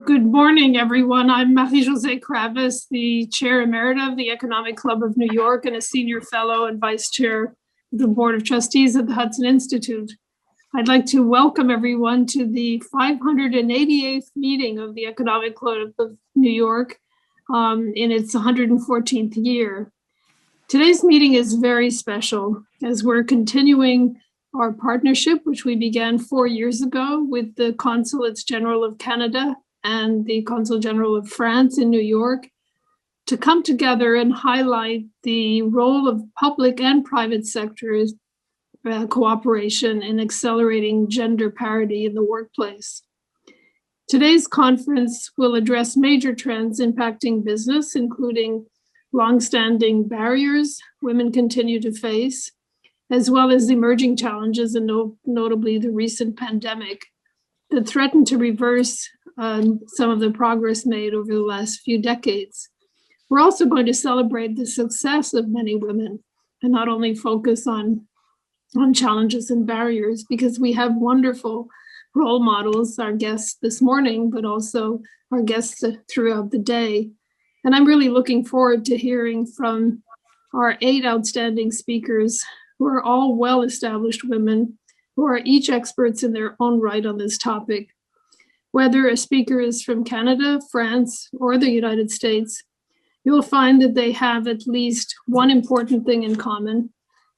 Good morning, everyone. I'm Marie-Josèe Kravis, the Chair Emerita of the Economic Club of New York and a Senior Fellow and Vice Chair of the Board of Trustees at the Hudson Institute. I'd like to welcome everyone to the 588th meeting of the Economic Club of New York in its 114th year. Today's meeting is very special as we're continuing our partnership, which we began 4 years ago with the Consulates General of Canada and the Consul General of France in New York, to come together and highlight the role of public and private sectors cooperation in accelerating gender parity in the workplace. Today's conference will address major trends impacting business, including longstanding barriers women continue to face, as well as emerging challenges, and notably the recent pandemic that threatened to reverse some of the progress made over the last few decades. We're also going to celebrate the success of many women and not only focus on challenges and barriers, because we have wonderful role models, our guests this morning, but also our guests throughout the day. And I'm really looking forward to hearing from our 8 outstanding speakers who are all well-established women who are each experts in their own right on this topic. Whether a speaker is from Canada, France, or the United States, you'll find that they have at least one important thing in common: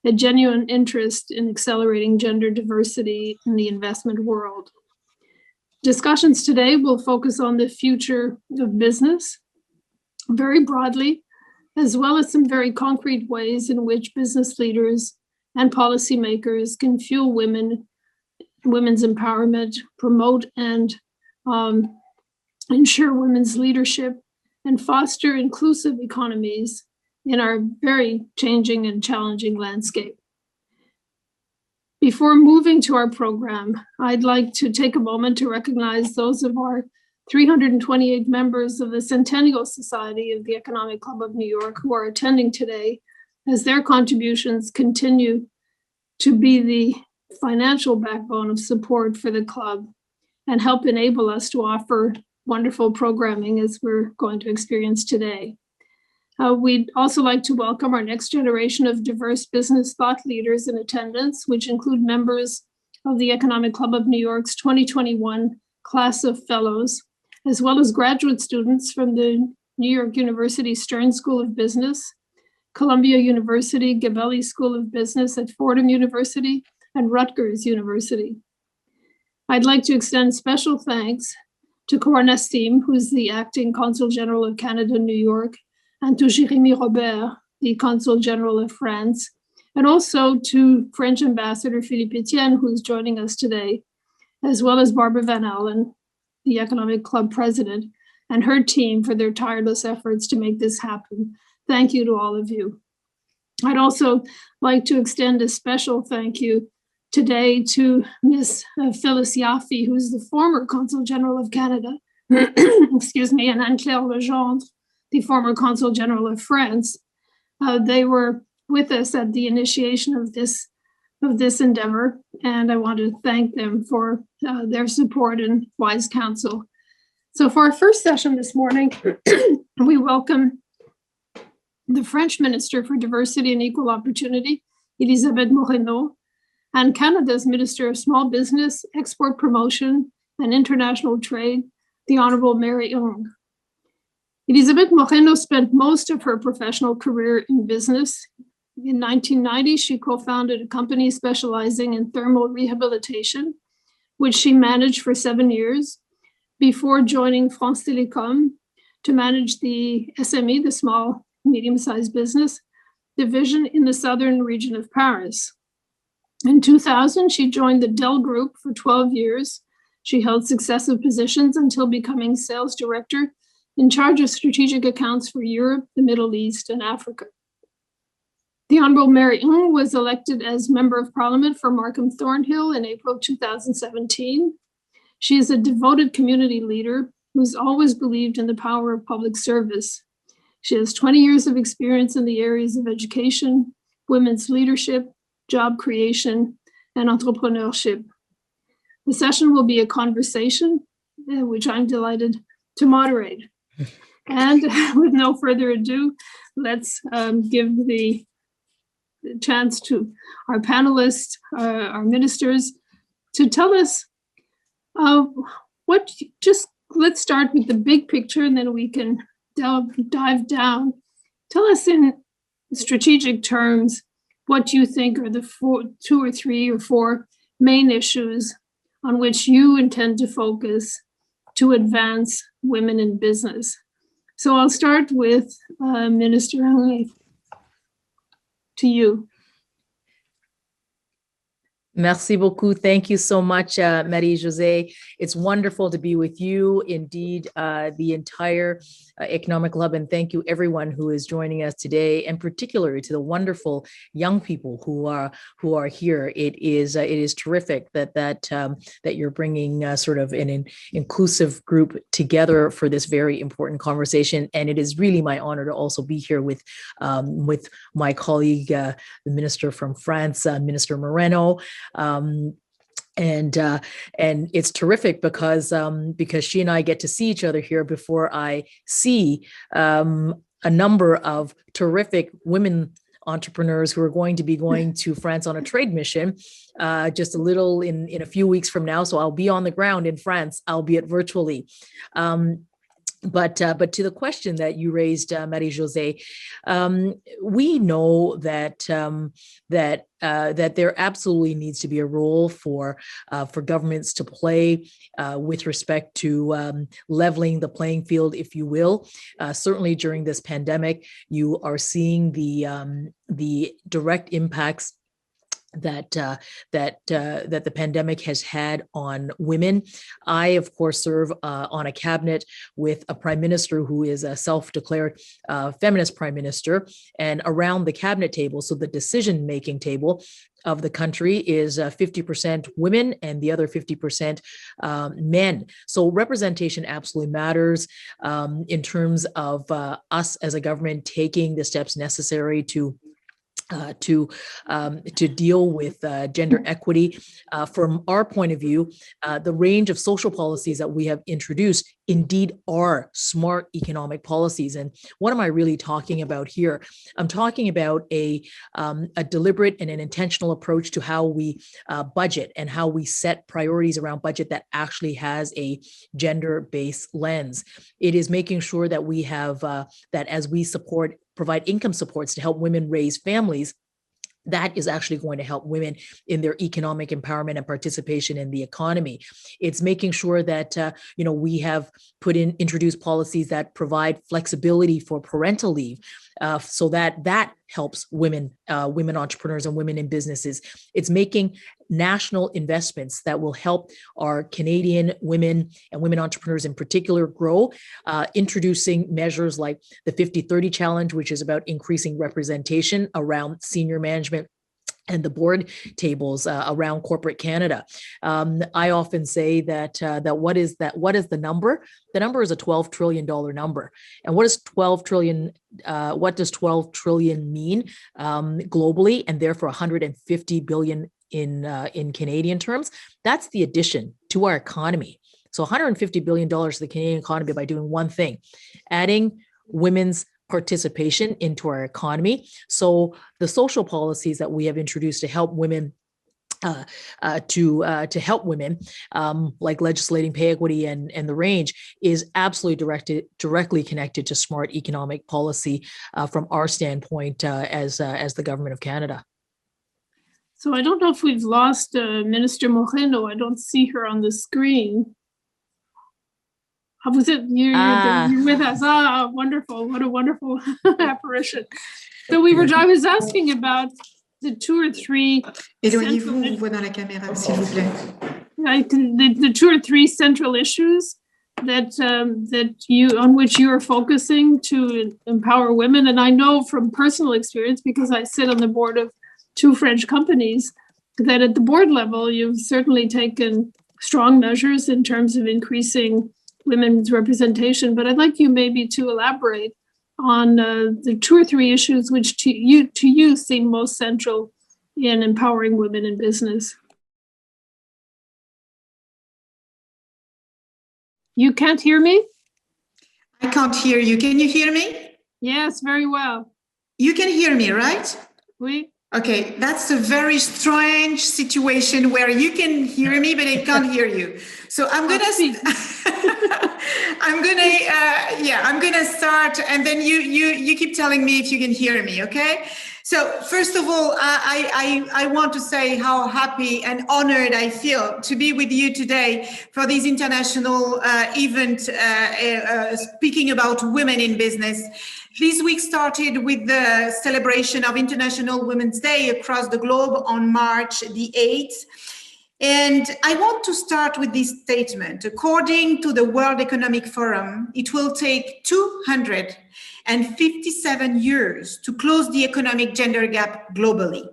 a genuine interest in accelerating gender diversity in the investment world. Discussions today will focus on the future of business very broadly, as well as some very concrete ways in which business leaders and policymakers can fuel women's empowerment, promote and ensure women's leadership, and foster inclusive economies in our very changing and challenging landscape. Before moving to our program, I'd like to take a moment to recognize those of our 328 members of the Centennial Society of the Economic Club of New York who are attending today, as their contributions continue to be the financial backbone of support for the club and help enable us to offer wonderful programming as we're going to experience today. We'd also like to welcome our next generation of diverse business thought leaders in attendance, which include members of the Economic Club of New York's 2021 class of fellows, as well as graduate students from the New York University Stern School of Business, Columbia University Gabelli School of Business at Fordham University, and Rutgers University. I'd like to extend special thanks to Cora Nassim, who's the acting Consul General of Canada, New York, and to Jérémy Robert, the Consul General of France, and also to French Ambassador Philippe Etienne, who's joining us today, as well as Barbara Van Allen, the Economic Club President, and her team for their tireless efforts to make this happen. Thank you to all of you. I'd also like to extend a special thank you today to Ms. Phyllis Yaffe, who's the former Consul General of Canada, excuse me, and Anne-Claire Legendre, the former Consul General of France. They were with us at the initiation of this endeavor, and I want to thank them for their support and wise counsel. So for our first session this morning, we welcome the French Minister for Diversity and Equal Opportunity, Elisabeth Moreno, and Canada's Minister of Small Business, Export Promotion, and International Trade, the Honorable Marie-Josèe. Elisabeth Moreno spent most of her professional career in business. In 1990, she co-founded a company specializing in thermal rehabilitation, which she managed for 7 years, before joining France Télécom to manage the SME, the small, medium-sized business division in the southern region of Paris. In 2000, she joined the Dell Group for 12 years. She held successive positions until becoming sales director in charge of strategic accounts for Europe, the Middle East, and Africa. The Honorable Marie-Josèe was elected as Member of Parliament for Markham Thornhill in April 2017. She is a devoted community leader who's always believed in the power of public service. She has 20 years of experience in the areas of education, women's leadership, job creation, and entrepreneurship. The session will be a conversation, which I'm delighted to moderate. And with no further ado, let's give the chance to our panelists, our ministers, to tell us let's start with the big picture, and then we can dive down. Tell us in strategic terms what you think are the two or three or four main issues on which you intend to focus to advance women in business. So I'll start with Minister Henry, to you. Merci beaucoup. Thank you so much, Marie-Josèe. It's wonderful to be with you, indeed, the entire Economic Club, and thank you everyone who is joining us today, and particularly to the wonderful young people who are here. It is terrific that you're bringing sort of an inclusive group together for this very important conversation, and it is really my honor to also be here with my colleague, the Minister from France, Minister Moreno. And it's terrific because she and I get to see each other here before I see a number of terrific women entrepreneurs who are going to be going to France on a trade mission just a little in a few weeks from now. So I'll be on the ground in France, albeit virtually. But to the question that you raised, Marie-Josèe, we know that there absolutely needs to be a role for governments to play with respect to leveling the playing field, if you will. Certainly during this pandemic, you are seeing the direct impacts that the pandemic has had on women. I, of course, serve on a cabinet with a prime minister who is a self-declared feminist prime minister, and around the cabinet table, so the decision-making table of the country, is 50% women and the other 50% men. So representation absolutely matters in terms of us as a government taking the steps necessary to deal with gender equity. From our point of view, the range of social policies that we have introduced indeed are smart economic policies. And what am I really talking about here? I'm talking about a deliberate and an intentional approach to how we budget and how we set priorities around budget that actually has a gender-based lens. It is making sure that we have, that as we provide income supports to help women raise families, that is actually going to help women in their economic empowerment and participation in the economy. It's making sure that we have introduced policies that provide flexibility for parental leave, so that helps women entrepreneurs and women in businesses. It's making national investments that will help our Canadian women and women entrepreneurs in particular grow, introducing measures like the 50-30 challenge, which is about increasing representation around senior management and the board tables around corporate Canada. I often say that what is the number? The number is a $12 trillion number. And what does 12 trillion mean globally, and therefore 150 billion in Canadian terms? That's the addition to our economy. So $150 billion to the Canadian economy by doing one thing, adding women's participation into our economy. So the social policies that we have introduced to help women, like legislating pay equity and the range, is absolutely directly connected to smart economic policy from our standpoint as the government of Canada. So I don't know if we've lost Minister Moreno. I don't see her on the screen. How was it? You're with us. Wonderful. What a wonderful apparition. So I was asking about the two or three. Éloignez-vous, on vous voit dans la caméra, s'il vous plaît. The two or three central issues on which you are focusing to empower women. And I know from personal experience, because I sit on the board of two French companies, that at the board level, you've certainly taken strong measures in terms of increasing women's representation. But I'd like you maybe to elaborate on the two or three issues which to you seem most central in empowering women in business. You can't hear me? I can't hear you. Can you hear me? Yes, very well. You can hear me, right? Oui. Okay, that's a very strange situation where you can hear me, but I can't hear you. So I'm gonna I'm gonna start, and then you keep telling me if you can hear me, okay? So first of all, I want to say how happy and honored I feel to be with you today for this international event speaking about women in business. This week started with the celebration of International Women's Day across the globe on March the 8th. And I want to start with this statement. According to the World Economic Forum, it will take 257 years to close the economic gender gap globally.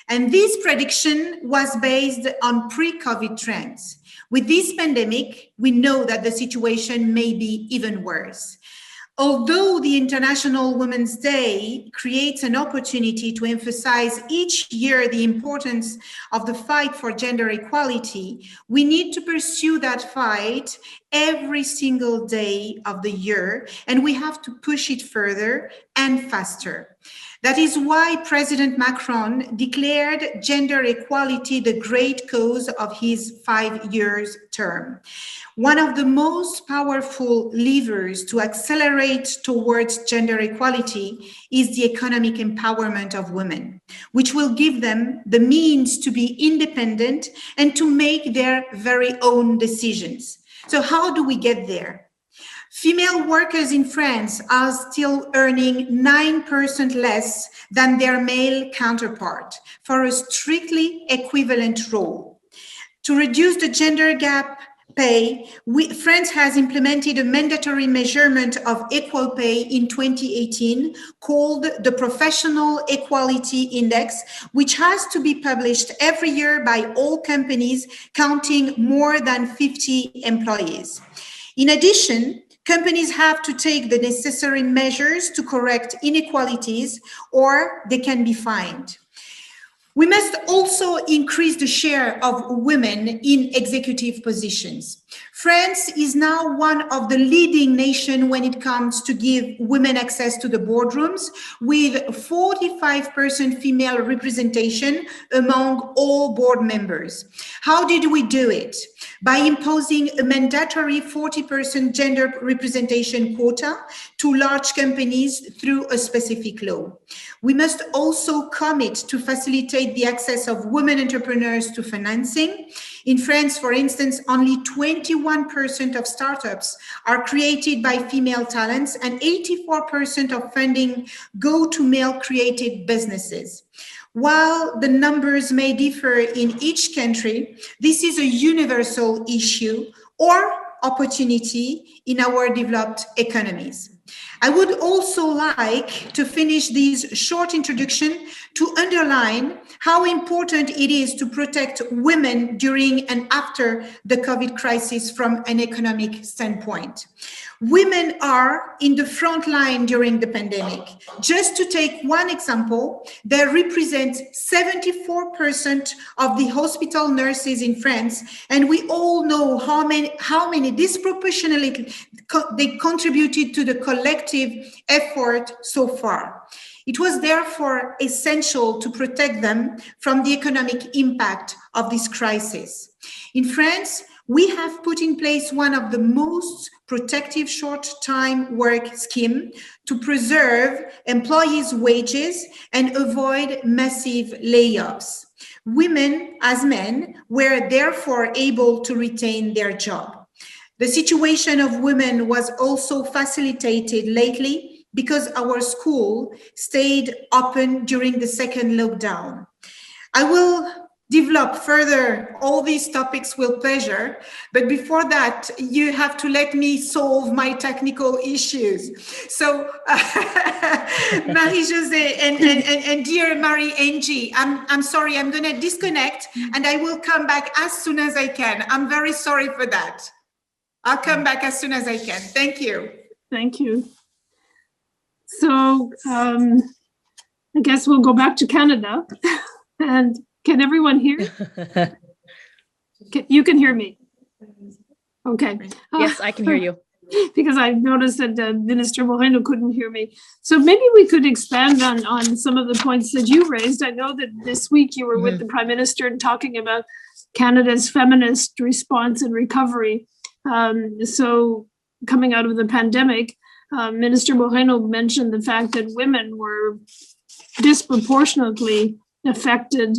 And this prediction was based on pre-COVID trends. With this pandemic, we know that the situation may be even worse. Although the International Women's Day creates an opportunity to emphasize each year the importance of the fight for gender equality, we need to pursue that fight every single day of the year, and we have to push it further and faster. That is why President Macron declared gender equality the great cause of his 5-year term. One of the most powerful levers to accelerate towards gender equality is the economic empowerment of women, which will give them the means to be independent and to make their very own decisions. So how do we get there? Female workers in France are still earning 9% less than their male counterpart for a strictly equivalent role. To reduce the gender gap pay, France has implemented a mandatory measurement of equal pay in 2018 called the Professional Equality Index, which has to be published every year by all companies counting more than 50 employees. In addition, companies have to take the necessary measures to correct inequalities, or they can be fined. We must also increase the share of women in executive positions. France is now one of the leading nations when it comes to give women access to the boardrooms, with 45% female representation among all board members. How did we do it? By imposing a mandatory 40% gender representation quota to large companies through a specific law. We must also commit to facilitate the access of women entrepreneurs to financing. In France, for instance, only 21% of startups are created by female talents, and 84% of funding go to male-created businesses. While the numbers may differ in each country, this is a universal issue or opportunity in our developed economies. I would also like to finish this short introduction to underline how important it is to protect women during and after the COVID crisis from an economic standpoint. Women are in the front line during the pandemic. Just to take one example, they represent 74% of the hospital nurses in France, and we all know how many disproportionately they contributed to the collective effort so far. It was therefore essential to protect them from the economic impact of this crisis. In France, we have put in place one of the most protective short-time work scheme to preserve employees' wages and avoid massive layoffs. Women, as men, were therefore able to retain their job. The situation of women was also facilitated lately because our school stayed open during the second lockdown. I will develop further all these topics with pleasure, but before that, you have to let me solve my technical issues. So, Marie-Josèe and dear Marie-Angie, I'm sorry, I'm going to disconnect and I will come back as soon as I can. I'm very sorry for that. I'll come back as soon as I can. Thank you. Thank you. So I guess we'll go back to Canada. And can everyone hear? You can hear me. Okay. Yes, I can hear you. because I noticed that Minister Moreno couldn't hear me. So maybe we could expand on some of the points that you raised. I know that this week you were with the Prime Minister and talking about Canada's feminist response and recovery. So coming out of the pandemic, Minister Moreno mentioned the fact that women were disproportionately affected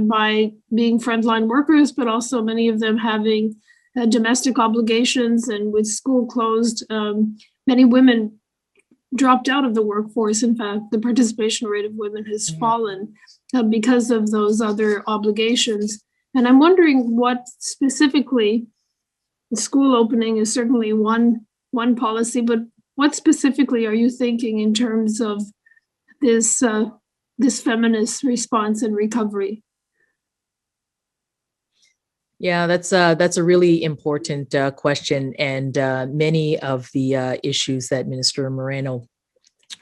by being frontline workers, but also many of them having domestic obligations, and with school closed, many women dropped out of the workforce. In fact, the participation rate of women has fallen because of those other obligations. And I'm wondering what specifically, school opening is certainly one policy, but what specifically are you thinking in terms of this feminist response and recovery? Yeah, that's a really important question, and many of the issues that Minister Moreno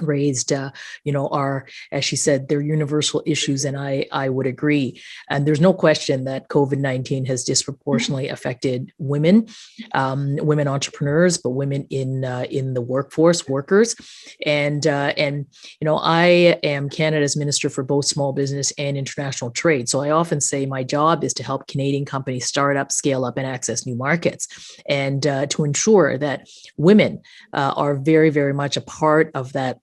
raised, are, as she said, they're universal issues, and I would agree. And there's no question that COVID-19 has disproportionately affected women, women entrepreneurs, but women in the workforce, workers. And I am Canada's Minister for both small business and international trade. So I often say my job is to help Canadian companies start up, scale up, and access new markets, and to ensure that women are very, very much a part of that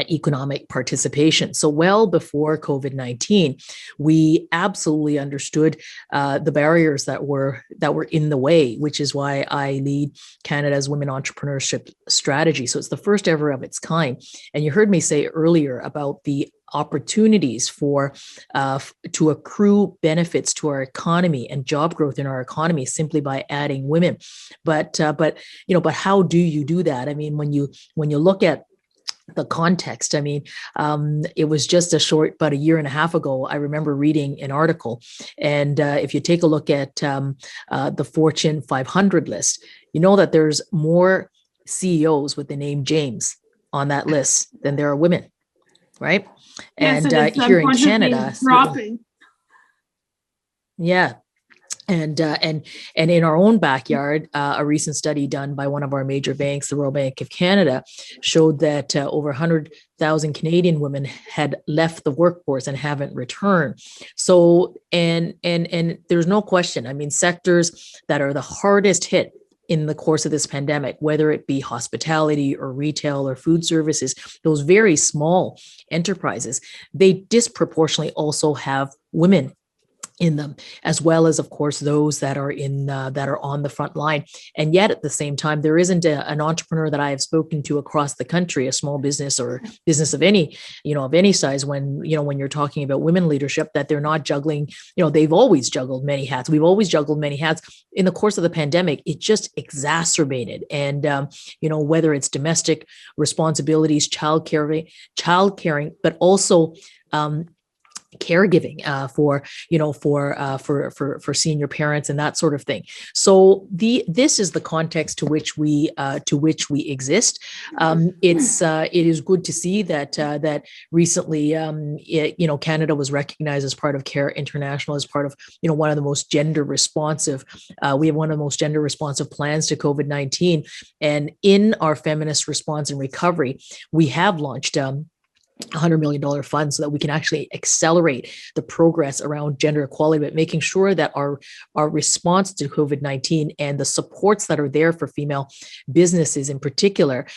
economic participation. So well before COVID-19, we absolutely understood the barriers that were in the way, which is why I lead Canada's Women Entrepreneurship Strategy. So it's the first ever of its kind. And you heard me say earlier about the opportunities for to accrue benefits to our economy and job growth in our economy simply by adding women. But how do you do that? I mean, when you look at the context, I mean, it was just about a year and a half ago, I remember reading an article. And if you take a look at the Fortune 500 list, you know that there's more CEOs with the name James on that list than there are women, right? Yes, and here in Canada, dropping. Yeah. And in our own backyard, a recent study done by one of our major banks, the Royal Bank of Canada, showed that over 100,000 Canadian women had left the workforce and haven't returned. So, and there's no question. I mean, sectors that are the hardest hit in the course of this pandemic, whether it be hospitality or retail or food services, those very small enterprises, they disproportionately also have women in them, as well as, of course, those that are on the front line. And yet, at the same time, there isn't an entrepreneur that I have spoken to across the country, a small business or business of any size, when you're talking about women leadership, that they're not juggling. They've always juggled many hats. We've always juggled many hats. In the course of the pandemic, it just exacerbated. And whether it's domestic responsibilities, child caring, but also caregiving for senior parents and that sort of thing. So this is the context to which we exist. It is good to see that recently Canada was recognized as part of Care International as part of one of the most gender responsive. We have one of the most gender responsive plans to COVID-19, and in our feminist response and recovery, we have launched $100 million fund so that we can actually accelerate the progress around gender equality, but making sure that our response to COVID-19 and the supports that are there for female businesses in particular,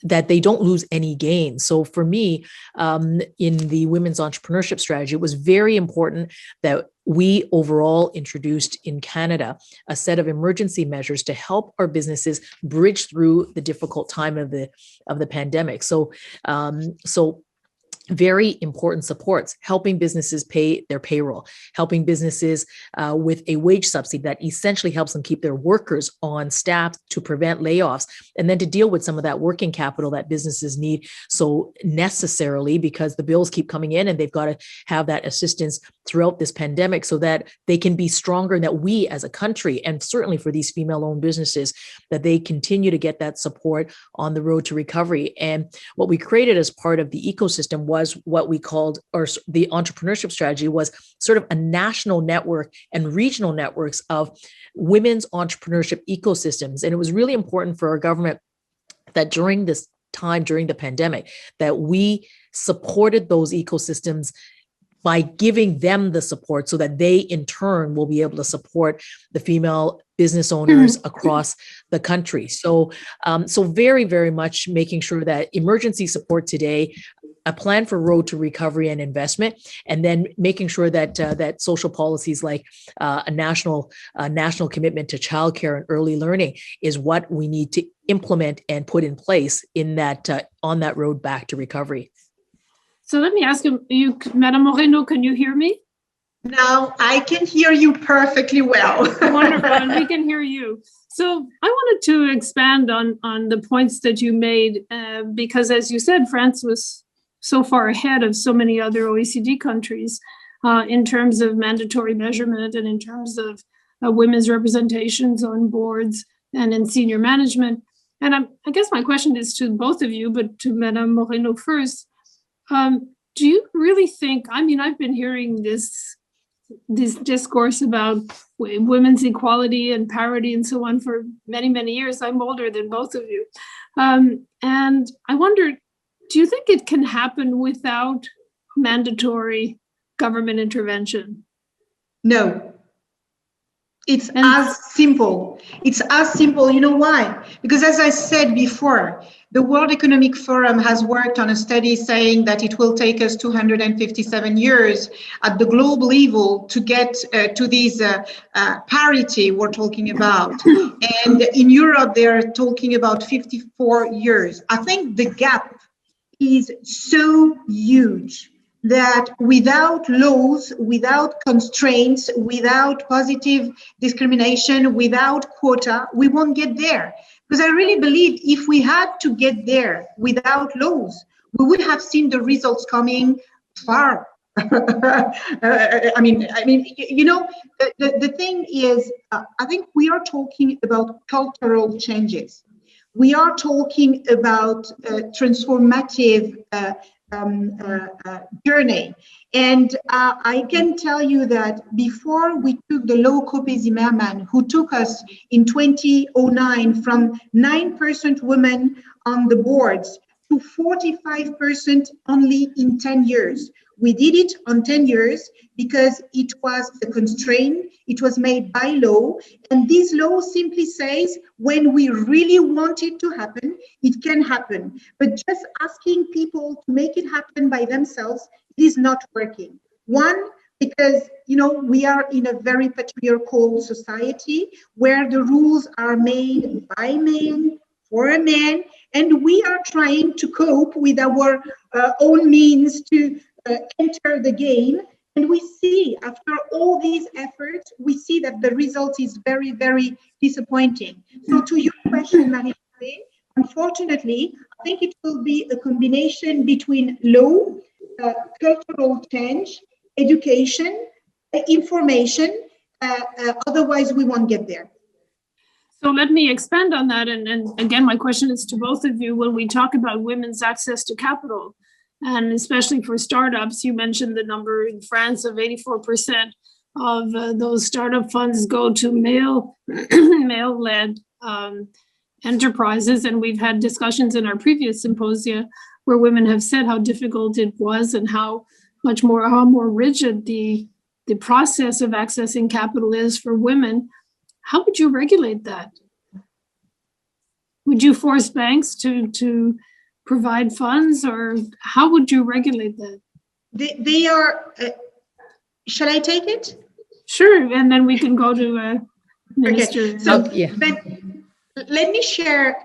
that they don't lose any gain. So for me, in the Women's Entrepreneurship Strategy, it was very important that we overall introduced in Canada a set of emergency measures to help our businesses bridge through the difficult time of the pandemic. So very important supports, helping businesses pay their payroll, helping businesses with a wage subsidy that essentially helps them keep their workers on staff to prevent layoffs, and then to deal with some of that working capital that businesses need so necessarily because the bills keep coming in and they've got to have that assistance throughout this pandemic so that they can be stronger, and that we as a country, and certainly for these female-owned businesses, that they continue to get that support on the road to recovery. And what we created as part of the ecosystem was what we called, or the entrepreneurship strategy was sort of a national network and regional networks of women's entrepreneurship ecosystems. And it was really important for our government that during this time, during the pandemic, that we supported those ecosystems by giving them the support so that they in turn will be able to support the female business owners across the country. So, so very, very much making sure that emergency support today, a plan for road to recovery and investment, and then making sure that that social policies like a national commitment to childcare and early learning is what we need to implement and put in place in that on that road back to recovery. So let me ask you, Madame Moreno, can you hear me? Now I can hear you perfectly well. Wonderful, and we can hear you. So I wanted to expand on the points that you made, because as you said, France was so far ahead of so many other OECD countries in terms of mandatory measurement and in terms of women's representations on boards and in senior management. And I guess my question is to both of you, but to Madame Moreno first. Do you really think, I mean, I've been hearing this discourse about women's equality and parity and so on for many, many years. I'm older than both of you. And I wonder, do you think it can happen without mandatory government intervention? No. It's as simple. It's as simple. You know why? Because as I said before, the World Economic Forum has worked on a study saying that it will take us 257 years at the global level to get to this parity we're talking about. And in Europe, they're talking about 54 years. I think the gap is so huge that without laws, without constraints, without positive discrimination, without quota, we won't get there. Because I really believe if we had to get there without laws, we would have seen the results coming far. I mean, you know, the thing is, I think we are talking about cultural changes. We are talking about transformative journey. And I can tell you that before we took the law Copé-Zimmermann, who took us in 2009 from 9% women on the boards to 45% only in 10 years. We did it on 10 years because it was a constraint, it was made by law, and this law simply says when we really want it to happen, it can happen. But just asking people to make it happen by themselves is not working. One, because we are in a very patriarchal society where the rules are made by men for a man, and we are trying to cope with our own means to enter the game. And we see, after all these efforts, we see that the result is very, very disappointing. So to your question, Marie-Josèe, unfortunately, I think it will be a combination between law, cultural change, education, information. Otherwise, we won't get there. So let me expand on that. And again, my question is to both of you. When we talk about women's access to capital, and especially for startups, you mentioned the number in France of 84% of those startup funds go to male-led enterprises. And we've had discussions in our previous symposia where women have said how difficult it was and how more rigid the process of accessing capital is for women. How would you regulate that? Would you force banks to provide funds, or how would you regulate that? They are, shall I take it? Sure, and then we can go to Minister. Okay. So let me share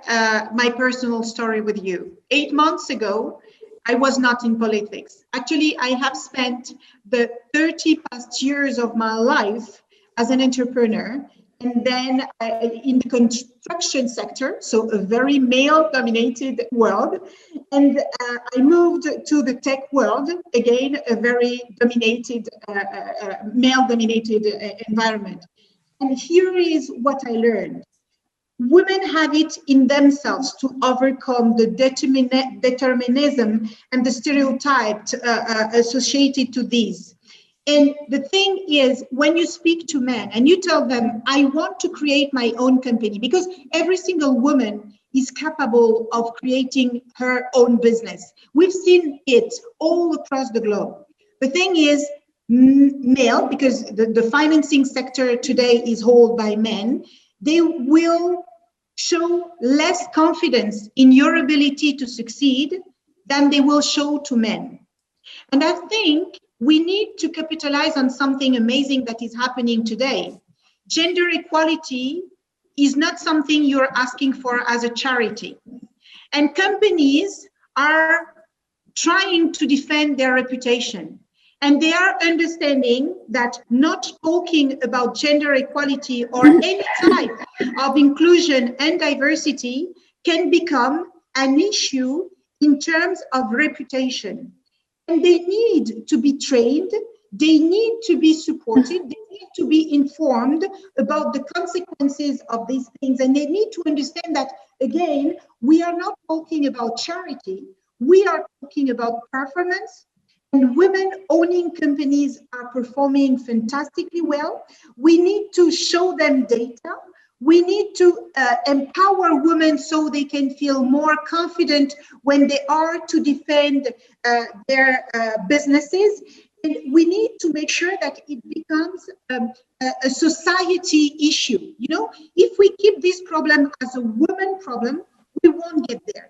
my personal story with you. 8 months ago, I was not in politics. Actually, I have spent the 30 past years of my life as an entrepreneur. and then in the construction sector, so a very male-dominated world. And I moved to the tech world, again, a very dominated, male-dominated environment. And here is what I learned. Women have it in themselves to overcome the determinism and the stereotypes associated to these. And the thing is, when you speak to men and you tell them, I want to create my own company, because every single woman is capable of creating her own business. We've seen it all across the globe. The thing is, male, because the financing sector today is held by men, they will show less confidence in your ability to succeed than they will show to men. And I think we need to capitalize on something amazing that is happening today. Gender equality is not something you're asking for as a charity. And companies are trying to defend their reputation. And they are understanding that not talking about gender equality or any type of inclusion and diversity can become an issue in terms of reputation. And they need to be trained, they need to be supported, they need to be informed about the consequences of these things. And they need to understand that, again, we are not talking about charity, we are talking about performance. And women owning companies are performing fantastically well. We need to show them data. We need to empower women so they can feel more confident when they are to defend their businesses. And we need to make sure that it becomes a society issue. You know, if we keep this problem as a woman problem, we won't get there.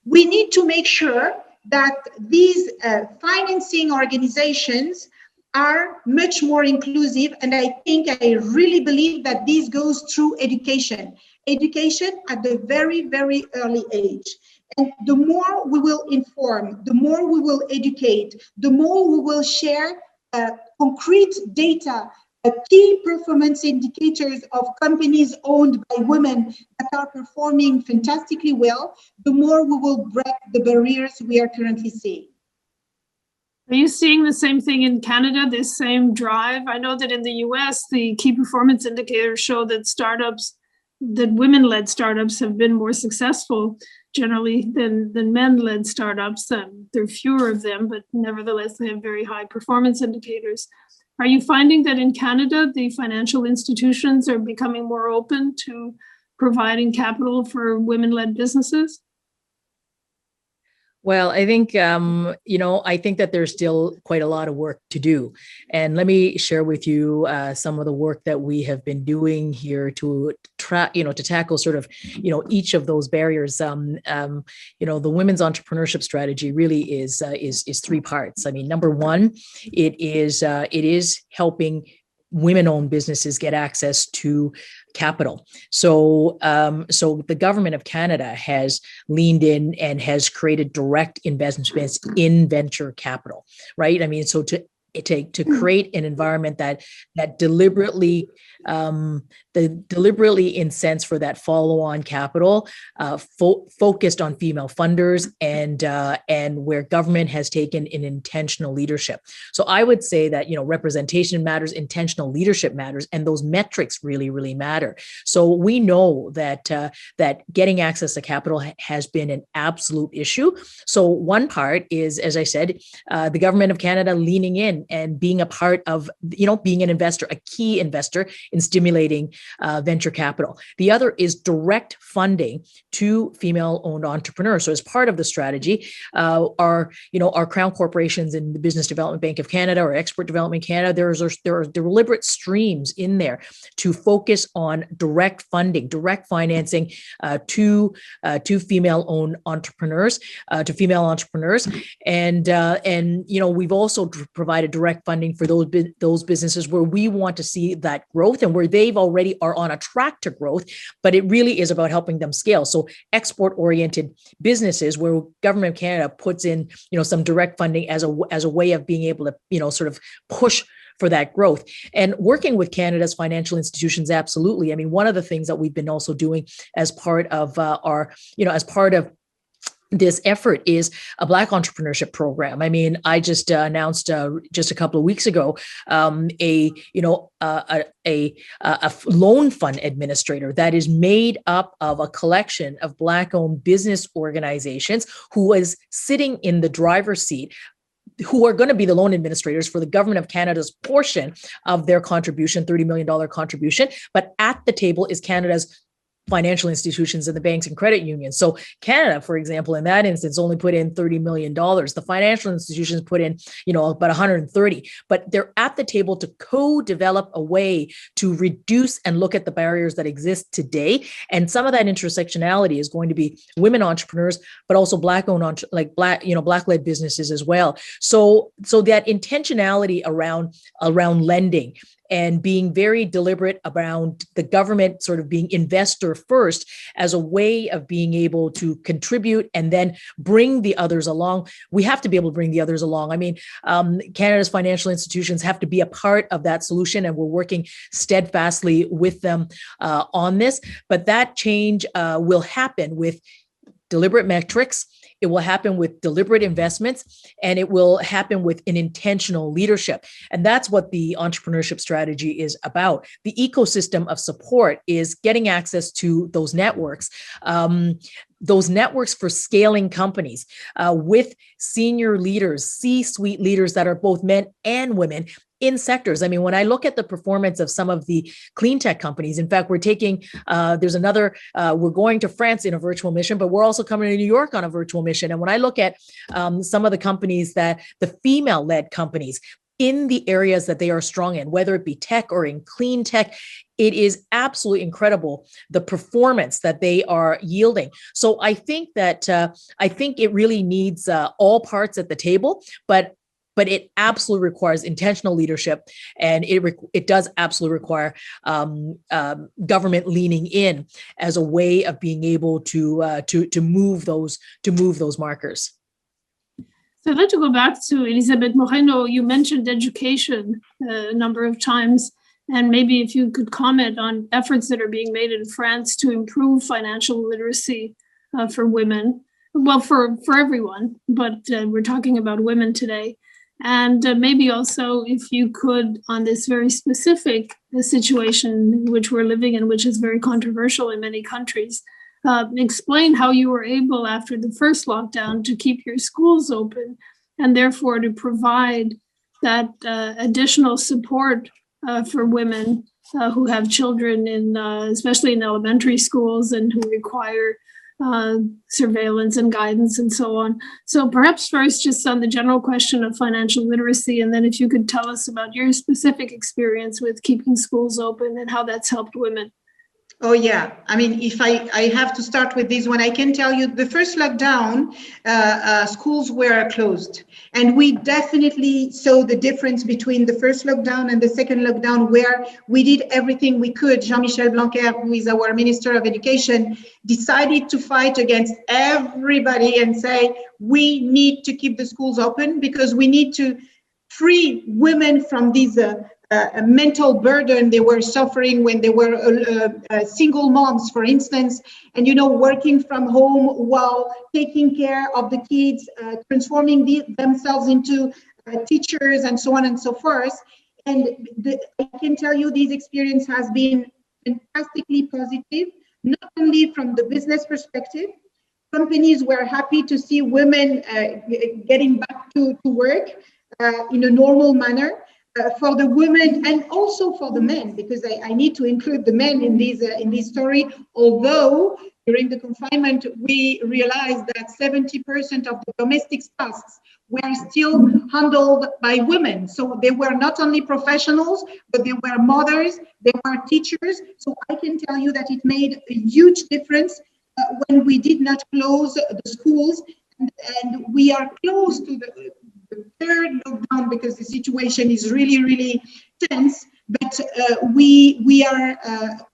We need to make sure that these financing organizations are much more inclusive. And I really believe that this goes through education at the very, very early age. And the more we will inform, the more we will educate, the more we will share concrete data, key performance indicators of companies owned by women that are performing fantastically well, the more we will break the barriers we are currently seeing. Are you seeing the same thing in Canada, this same drive? I know that in the US, the key performance indicators show that women-led startups have been more successful generally than men-led startups. There are fewer of them, but nevertheless, they have very high performance indicators. Are you finding that in Canada, the financial institutions are becoming more open to providing capital for women-led businesses? Well, I think, I think that there's still quite a lot of work to do. And let me share with you some of the work that we have been doing here to tackle sort of, each of those barriers. The women's entrepreneurship strategy really is three parts. I mean, number one, it is helping women-owned businesses get access to capital. So the government of Canada has leaned in and has created direct investments in venture capital, right? I mean, so to create an environment that deliberately incents for that follow-on capital, focused on female funders and where government has taken an intentional leadership. So I would say that representation matters, intentional leadership matters, and those metrics really, really matter. So we know that getting access to capital has been an absolute issue. So one part is, as I said, the government of Canada leaning in and being a part of, being an investor, a key investor in stimulating venture capital. The other is direct funding to female-owned entrepreneurs. So as part of the strategy, our crown corporations in the Business Development Bank of Canada or Export Development Canada, there are deliberate streams in there to focus on direct funding, direct financing to female-owned entrepreneurs, and we've also provided direct funding for those businesses where we want to see that growth and where they've already are on a track to growth, but it really is about helping them scale. So export-oriented businesses where government of Canada puts in, some direct funding as a way of being able to, sort of push that growth. And working with Canada's financial institutions, absolutely. I mean, one of the things that we've been also doing as part of this effort is a Black entrepreneurship program. I mean, I just announced just a couple of weeks ago a loan fund administrator that is made up of a collection of Black-owned business organizations who is sitting in the driver's seat, who are going to be the loan administrators for the government of Canada's portion of their contribution, $30 million contribution. But at the table is Canada's financial institutions and the banks and credit unions. So Canada, for example, in that instance, only put in $30 million. The financial institutions put in, about 130, but they're at the table to co-develop a way to reduce and look at the barriers that exist today. And some of that intersectionality is going to be women entrepreneurs, but also Black-owned, Black-led businesses as well. So that intentionality around lending and being very deliberate around the government sort of being investor first as a way of being able to contribute and then bring the others along. We have to be able to bring the others along. I mean, Canada's financial institutions have to be a part of that solution, and we're working steadfastly with them on this. But that change will happen with deliberate metrics. It will happen with deliberate investments, and it will happen with an intentional leadership. And that's what the entrepreneurship strategy is about. The ecosystem of support is getting access to those networks for scaling companies with senior leaders, C-suite leaders that are both men and women in sectors. I mean, when I look at the performance of some of the clean tech companies, in fact, we're going to France in a virtual mission, but we're also coming to New York on a virtual mission. And when I look at some of the companies the female-led companies in the areas that they are strong in, whether it be tech or in clean tech, it is absolutely incredible, the performance that they are yielding. So I think that it really needs all parts at the table, but it absolutely requires intentional leadership, and it does absolutely require government leaning in as a way of being able to move those markers. So I'd like to go back to Elisabeth Moreno. You mentioned education a number of times, and maybe if you could comment on efforts that are being made in France to improve financial literacy for women. Well, for everyone, but we're talking about women today. And maybe also if you could, on this very specific situation which we're living in, which is very controversial in many countries, explain how you were able, after the first lockdown, to keep your schools open and therefore to provide that additional support for women who have children especially in elementary schools and who require surveillance and guidance and so on. So perhaps first just on the general question of financial literacy, and then if you could tell us about your specific experience with keeping schools open and how that's helped women. Oh, yeah. I mean, if I have to start with this one, I can tell you the first lockdown, schools were closed. And we definitely saw the difference between the first lockdown and the second lockdown, where we did everything we could. Jean-Michel Blanquer, who is our Minister of Education, decided to fight against everybody and say, we need to keep the schools open because we need to free women from these a mental burden they were suffering when they were single moms, for instance, and, working from home while taking care of the kids, transforming themselves into teachers and so on and so forth. And I can tell you this experience has been fantastically positive, not only from the business perspective. Companies were happy to see women getting back to work in a normal manner. For the women and also for the men, because I need to include the men in this story. Although during the confinement we realized that 70% of the domestic tasks were still handled by women. So they were not only professionals, but they were mothers, they were teachers. So I can tell you that it made a huge difference when we did not close the schools, and we are close to the third lockdown because the situation is really, really tense. But we are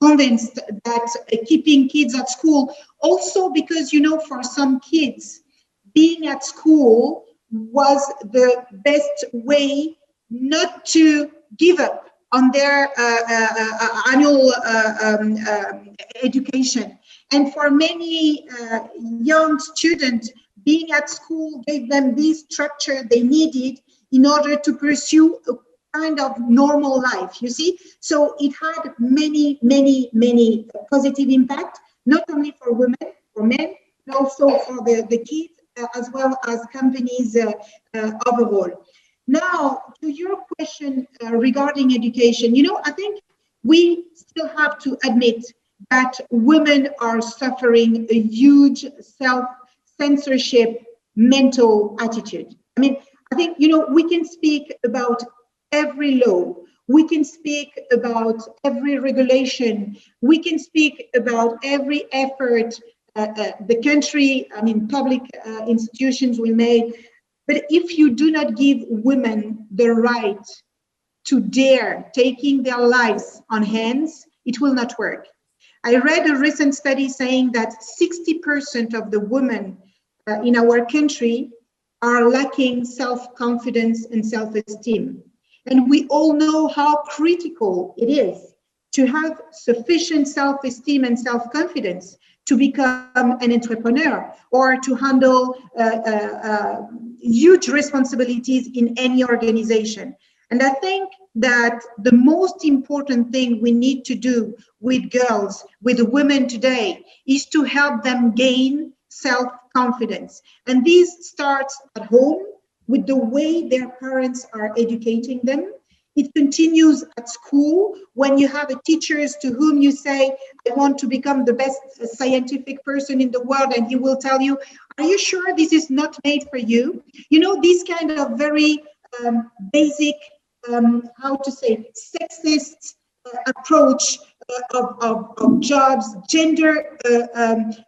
convinced that keeping kids at school, also because, for some kids, being at school was the best way not to give up on their annual education. And for many young students, being at school gave them this structure they needed in order to pursue a kind of normal life, you see? So it had many, many, many positive impact, not only for women, for men, but also for the kids, as well as companies overall. Now, to your question regarding education, you know, I think we still have to admit that women are suffering a huge self-censorship mental attitude. I mean, I think, you know, we can speak about every law, we can speak about every regulation, we can speak about every effort the country, I mean, public institutions will make. But if you do not give women the right to dare taking their lives on hands, it will not work. I read a recent study saying that 60% of the women in our country are lacking self-confidence and self-esteem. And we all know how critical it is to have sufficient self-esteem and self-confidence to become an entrepreneur or to handle huge responsibilities in any organization. And I think that the most important thing we need to do with girls, with women today, is to help them gain self-confidence. And this starts at home with the way their parents are educating them. It continues at school when you have teachers to whom you say, I want to become the best scientific person in the world, and he will tell you, are you sure this is not made for you? You know, this kind of very basic, how to say, sexist approach of jobs, gender,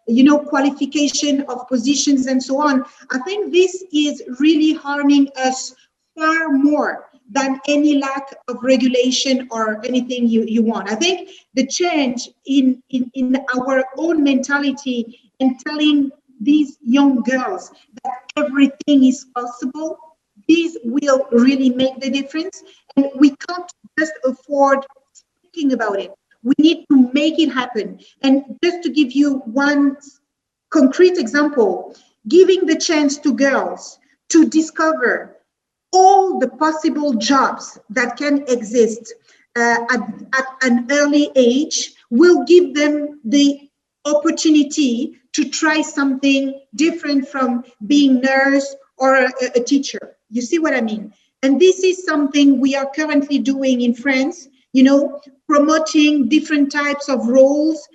you know, qualification of positions and so on. I think this is really harming us far more than any lack of regulation or anything you want. I think the change in our own mentality and telling these young girls that everything is possible, this will really make the difference. And we can't just afford speaking about it. We need to make it happen. And just to give you one concrete example, giving the chance to girls to discover all the possible jobs that can exist at an early age will give them the opportunity to try something different from being nurse or a teacher. You see what I mean? And this is something we are currently doing in France, you know, promoting different types of roles.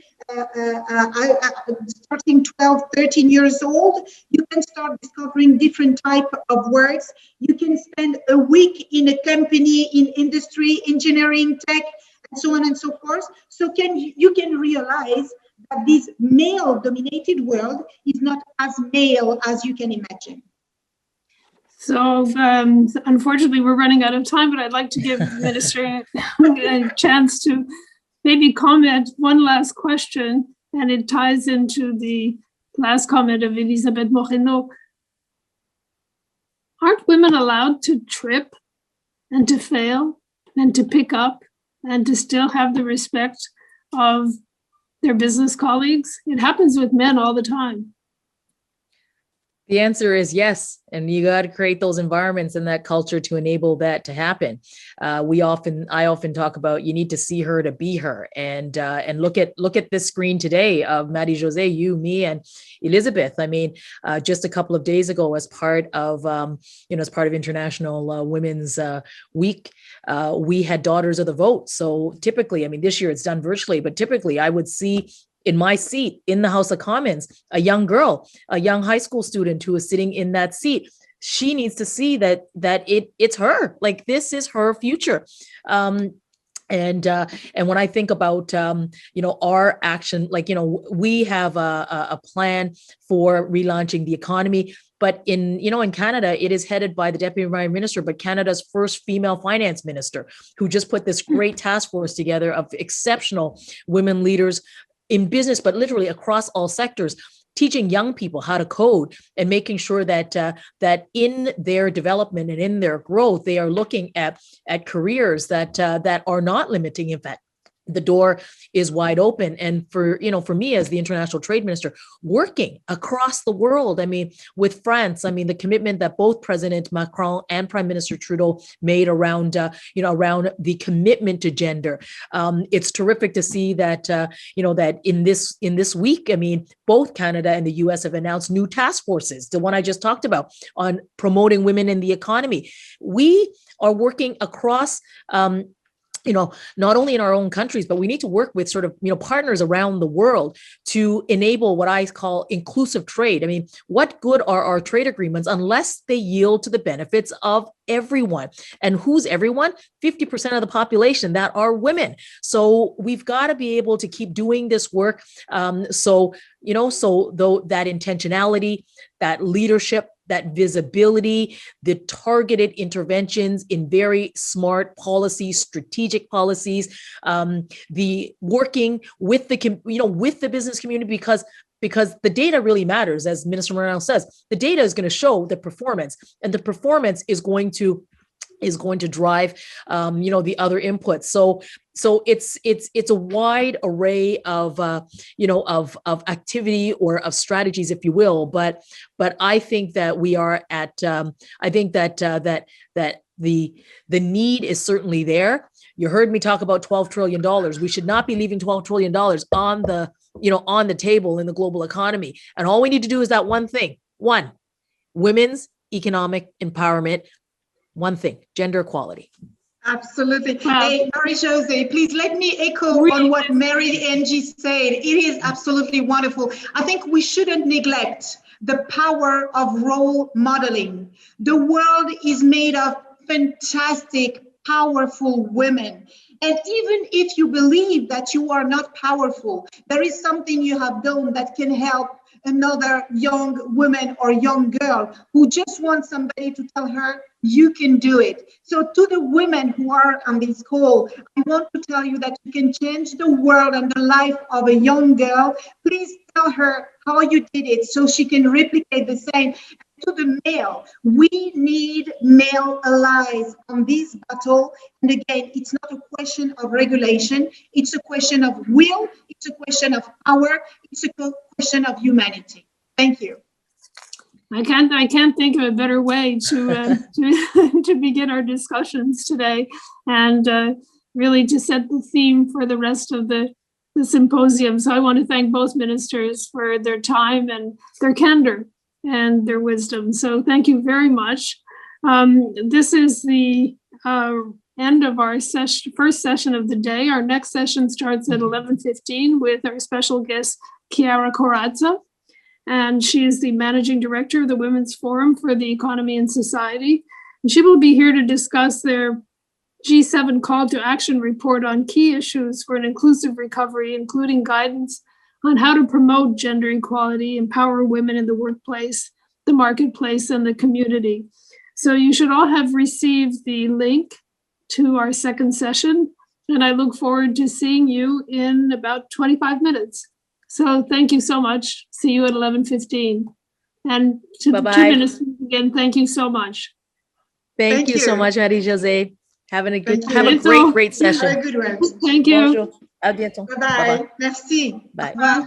Starting 12, 13 years old, you can start discovering different type of works. You can spend a week in a company in industry, engineering, tech, and so on and so forth. So you can realize that this male-dominated world is not as male as you can imagine. So unfortunately, we're running out of time, but I'd like to give the Minister a chance to maybe comment one last question, and it ties into the last comment of Elisabeth Moreno. Aren't women allowed to trip and to fail and to pick up and to still have the respect of their business colleagues? It happens with men all the time. The answer is yes. And you got to create those environments and that culture to enable that to happen. I often talk about, you need to see her to be her, and look at this screen today of Marie-Josèe, you, me, and Elisabeth. I mean, just a couple of days ago, as part of International Women's Week, we had Daughters of the Vote. So typically, I mean, this year it's done virtually, but typically I would see in my seat in the House of Commons, a young girl, a young high school student who is sitting in that seat. She needs to see that it's her, like this is her future. And when I think about, our action, we have a plan for relaunching the economy. But in Canada, it is headed by the Deputy Prime Minister, but Canada's first female finance minister, who just put this great task force together of exceptional women leaders in business, but literally across all sectors. teaching young people how to code and making sure that that in their development and in their growth, they are looking at careers that are not limiting. In fact, the door is wide open. And for me as the international trade minister, working across the world, I mean, with France, I mean, the commitment that both President Macron and Prime Minister Trudeau made around, around the commitment to gender. It's terrific to see that, that in this week, I mean, both Canada and the US have announced new task forces, the one I just talked about on promoting women in the economy. We are working across, not only in our own countries, but we need to work with sort of, partners around the world to enable what I call inclusive trade. I mean, what good are our trade agreements unless they yield to the benefits of everyone? And who's everyone? 50% of the population that are women. So we've got to be able to keep doing this work. So though that intentionality, that leadership, that visibility, the targeted interventions in very smart policies, strategic policies, the working with with the business community, because the data really matters. As Minister Moreno says, the data is going to show the performance, and the performance is going to drive, the other inputs. So it's a wide array of, of activity or of strategies, if you will. But I think that we are at, I think that the need is certainly there. You heard me talk about $12 trillion. We should not be leaving $12 trillion on the table in the global economy. And all we need to do is that one thing. One, women's economic empowerment. One thing, gender equality. Absolutely. Hey, Marie-Josèe, please let me echo on what Marie-Angie said. It is absolutely wonderful. I think we shouldn't neglect the power of role modeling. The world is made of fantastic, powerful women. And even if you believe that you are not powerful, there is something you have done that can help another young woman or young girl who just wants somebody to tell her, you can do it. So to the women who are on this call, I want to tell you that you can change the world and the life of a young girl. Please tell her how you did it so she can replicate the same. To the male, we need male allies on this battle. And again, it's not a question of regulation. It's a question of will. It's a question of power. It's a question of humanity. Thank you. I can't think of a better way to begin our discussions today, and really to set the theme for the rest of the symposium. So I want to thank both ministers for their time and their candor and their wisdom. So thank you very much. This is the end of our first session of the day. Our next session starts at 11:15 with our special guest, Chiara Corazza. And she is the Managing Director of the Women's Forum for the Economy and Society. And she will be here to discuss their G7 Call to Action report on key issues for an inclusive recovery, including guidance on how to promote gender equality, empower women in the workplace, the marketplace, and the community. So you should all have received the link to our second session, and I look forward to seeing you in about 25 minutes. So thank you so much. See you at 11:15. And to the 2 minutes again, thank you so much. Thank you so much, Marie-Josèe. Have a great session. Have a good one. Thank you. Bonjour. À bientôt. Bye-bye. Merci. Bye. Bye.